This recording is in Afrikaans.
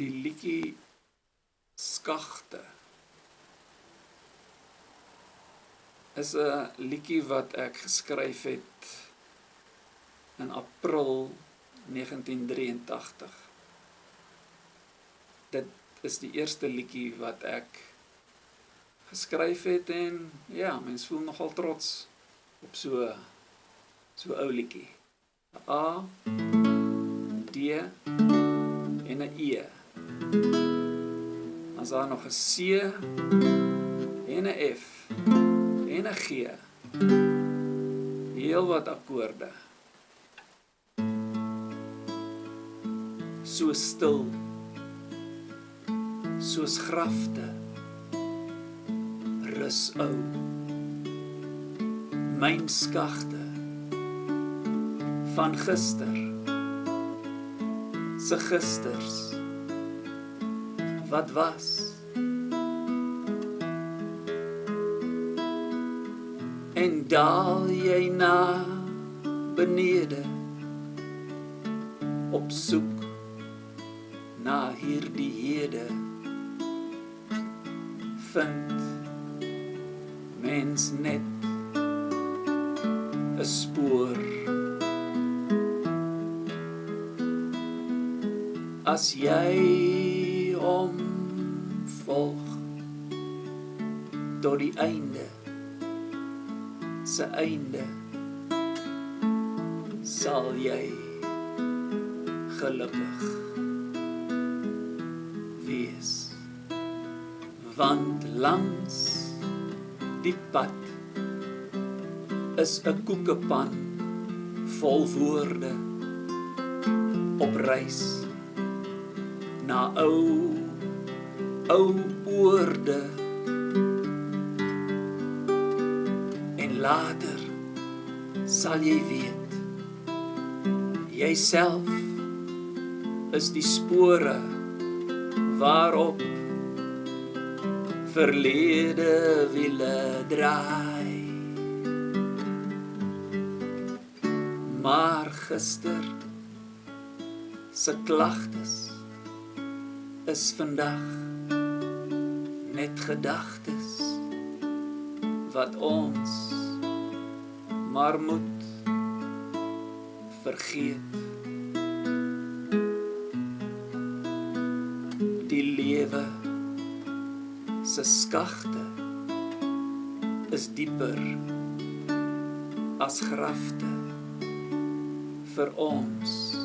Die liedjie Skagte is 'n liedjie wat ek geskryf het in April 1983. Dit is die eerste liedjie wat ek geskryf het en ja, mens voel nogal trots op so ou liedjie. 'n A, D en 'n E. Dan is daar nog 'n C en 'n F en 'n G. Heel wat akkoorde. So stil, soos grafte, rus ou, myn skagte, van gister, se gisters, wat was, en daal jy na benede, op soek na hierdie hede, vind mens net 'n spoor. As jy hom volg tot die einde, se einde, sal jy gelukkig wees. Want langs die pad is 'n koekepan vol woorde op reis na ou oorde. En later sal jy weet, jyself is die spore waarop verlede wiele draai. Maar gister se klagtes is vandag net gedagtes wat ons maar moet vergeet. Die lewe se skagte is dieper as grafte vir ons